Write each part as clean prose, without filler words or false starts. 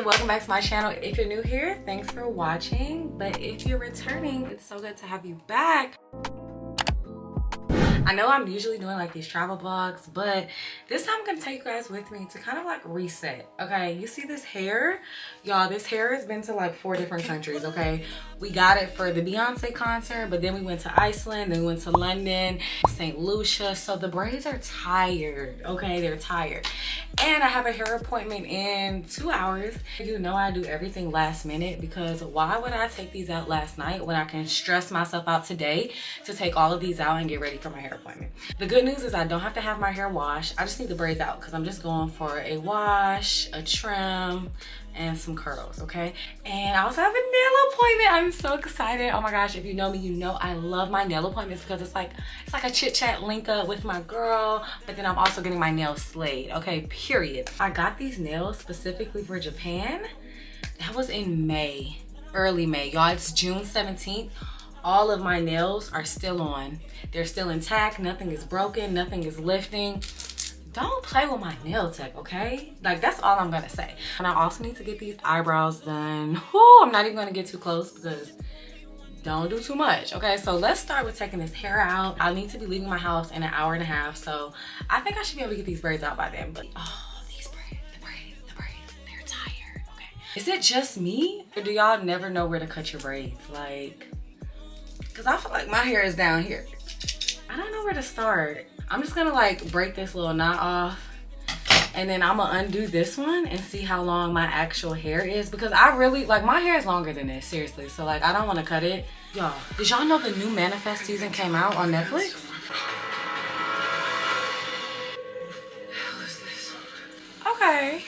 welcome back to my channel. If you're new here, thanks for watching, but if you're returning, it's so good to have you back. I know I'm usually doing like these travel vlogs, but this time I'm gonna take you guys with me to kind of like reset. Okay, you see this hair? Y'all, this hair has been to like 4 different countries, okay? We got it for the Beyonce concert, but then we went to Iceland, then we went to London, St. Lucia. So the braids are tired, okay? They're tired. And I have a hair appointment in 2 hours. You know I do everything last minute, because why would I take these out last night when I can stress myself out today to take all of these out and get ready for my hair appointment? The good news is I don't have to have my hair washed. I just need the braids out because I'm just going for a wash, a trim, and some curls, okay? And I also have a nail appointment. I'm so excited. Oh my gosh, if you know me, you know I love my nail appointments because it's like a chit chat link up with my girl, but then I'm also getting my nails slayed, okay, period. I got these nails specifically for Japan. That was in May, early May. Y'all, it's June 17th. All of my nails are still on. They're still intact. Nothing is broken, nothing is lifting. Don't play with my nail tech, okay? Like, that's all I'm gonna say. And I also need to get these eyebrows done. Whoo, I'm not even gonna get too close because don't do too much, okay? So let's start with taking this hair out. I need to be leaving my house in an hour and a half, so I think I should be able to get these braids out by then. But oh, these braids, the braids, they're tired, okay? Is it just me, or do y'all never know where to cut your braids? Like, because I feel like my hair is down here. I don't know where to start. I'm just gonna like break this little knot off, and then I'm gonna undo this one and see how long my actual hair is, because I really like, my hair is longer than this, seriously. So like, I don't want to cut it. Y'all, did y'all know the new Manifest season came out on Netflix? Okay.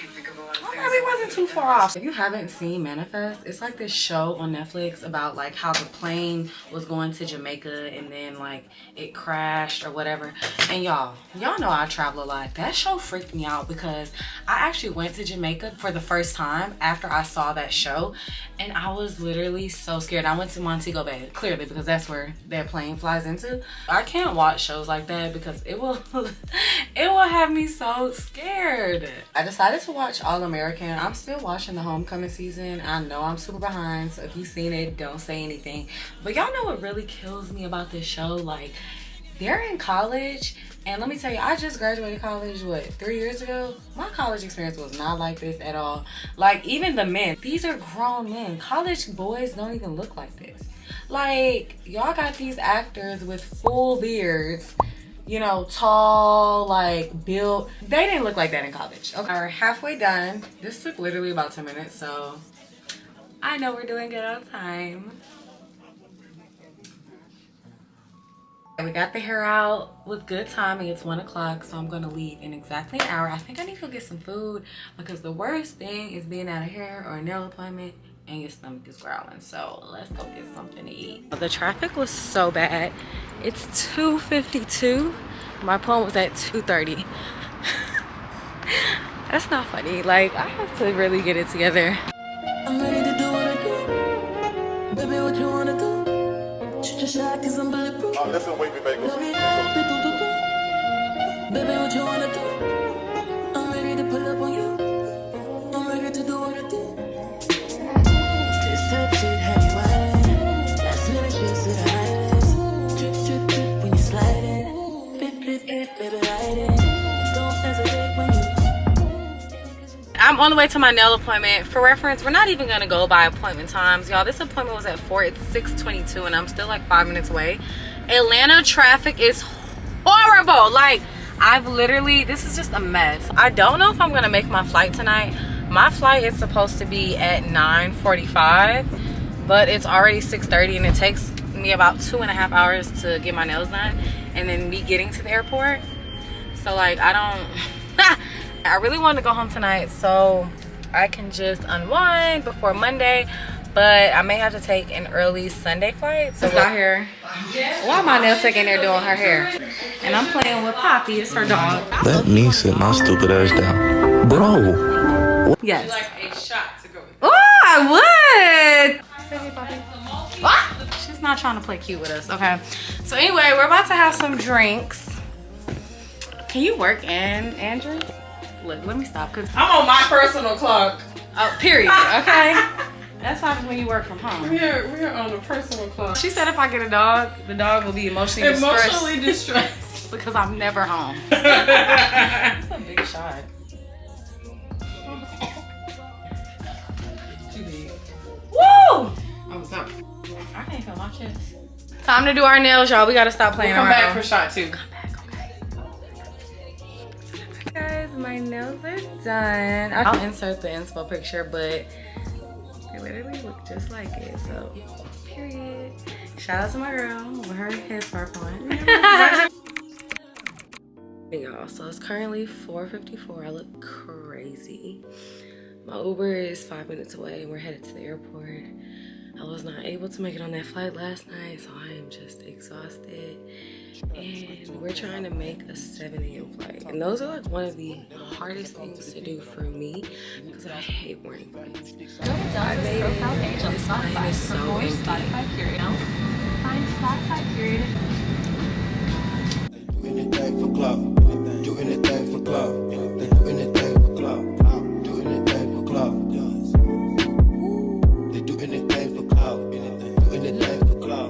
I probably wasn't too far off. If you haven't seen Manifest, it's like this show on Netflix about like how the plane was going to Jamaica and then like it crashed or whatever. And y'all know I travel a lot. That show freaked me out because I actually went to Jamaica for the first time after I saw that show, and I was literally so scared. I went to Montego Bay, clearly, because that's where their plane flies into. I can't watch shows like that because it will have me so scared. I decided to watch All American. I'm still watching the homecoming season. I know I'm super behind, so if you've seen it, don't say anything. But y'all know what really kills me about this show? Like, they're in college, and let me tell you, I just graduated college, what, 3 years ago? My college experience was not like this at all. Like, even the men, these are grown men. College boys don't even look like this. Like, y'all got these actors with full beards, you know, tall, like built. They didn't look like that in college. Okay, we're halfway done. This took literally about 10 minutes, so I know we're doing good on time. We got the hair out with good timing. It's 1 o'clock, so I'm gonna leave in exactly an hour. I think I need to go get some food, because the worst thing is being out of hair or a nail appointment and your stomach is growling. So let's go get something to eat. The traffic was so bad. It's 2:52. My appointment was at 2:30. That's not funny. Like, I have to really get it together. I'm ready to do what I do. Baby, what you wanna do? Shoot your shot, cause I'm bulletproof. Oh, listen, wait, baby. Baby, what you wanna do? I'm ready to pull up on you. I'm ready to do what I do. This type shit have you wildin'. Last minute shit to the highest. Drip, drip, drip when you sliding. Flip, flip, flip, baby, ride it. Don't hesitate when you. I'm on the way to my nail appointment. For reference, we're not even gonna go by appointment times, y'all. This appointment was at 4. It's 6:22, and I'm still like 5 minutes away. Atlanta traffic is horrible. Like, I've literally, this is just a mess. I don't know if I'm gonna make my flight tonight. My flight is supposed to be at 9:45, but it's already 6:30, and it takes me about 2.5 hours to get my nails done, and then me getting to the airport. So like, I don't I really want to go home tonight so I can just unwind before Monday, but I may have to take an early Sunday flight. So out here, why my nail tech in there doing her hair, and I'm playing with Poppy. It's her dog. Let me sit my stupid ass down, bro. Yes. Like a shot to go. Oh, I would. Say hey, Poppy. What? She's not trying to play cute with us. Okay. So anyway, we're about to have some drinks. Can you work and drink? Look, let me stop, because I'm on my personal clock. Oh, period. Okay. That's happens when you work from home. We're on a personal club. She said if I get a dog, the dog will be emotionally distressed because I'm never home. That's a big shot. Too big. Woo! I'm sorry. I can't feel my chest. Time to do our nails, y'all. We gotta stop playing We'll come around. back for shot 2. Come back, okay. Guys, my nails are done. I'll insert the inspo picture, but they literally look just like it. So, period. Shout out to my girl with her headscarf on. Y'all, so it's currently 4:54. I look crazy. My Uber is 5 minutes away and we're headed to the airport. I was not able to make it on that flight last night, so I am just exhausted. And we're trying to make a 7 a.m. flight. And those are like one of the hardest things to do for me because I hate morning flights. I made it. This plane is so empty. Find Spotify period. Do anything for clout. Do anything for clout. They do anything for clout. Do anything for clout. They do anything for clout. Do anything for clout.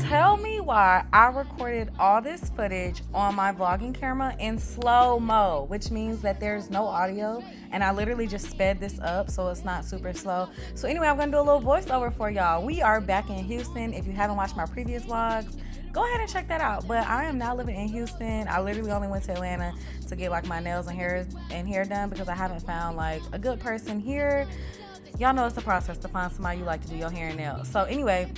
Tell me why I recorded all this footage on my vlogging camera in slow-mo, which means that there's no audio, and I literally just sped this up so it's not super slow. So anyway, I'm gonna do a little voiceover for y'all. We are back in Houston. If you haven't watched my previous vlogs, go ahead and check that out. But I am now living in Houston. I literally only went to Atlanta to get like my nails and hair done because I haven't found like a good person here. Y'all know it's a process to find somebody you like to do your hair and nails. So anyway,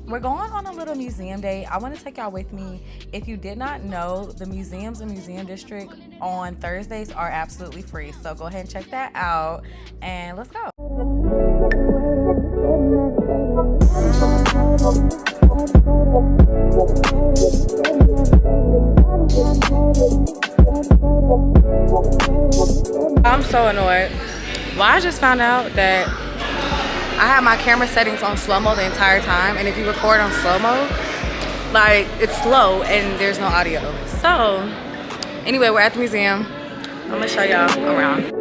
we're going on a little museum day. I want to take y'all with me. If you did not know, the museums in Museum District on Thursdays are absolutely free. So go ahead and check that out and let's go. I'm so annoyed. Well, I just found out that I have my camera settings on slow-mo the entire time, and if you record on slow-mo, like, it's slow and there's no audio. So, anyway, we're at the museum. I'm gonna show y'all around.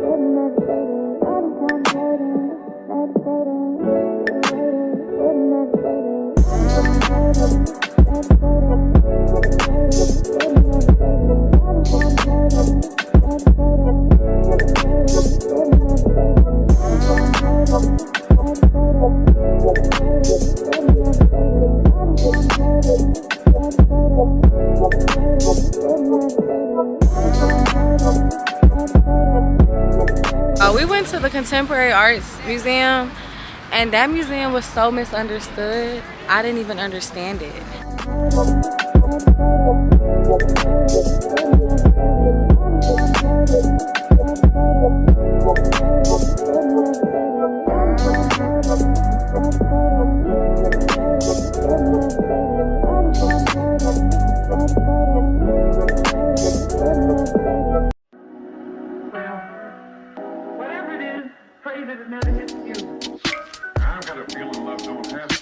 We went to the Contemporary Arts Museum, and that museum was so misunderstood. I didn't even understand it. Whatever it is, pray that it never hits you. I've got a feeling love don't have to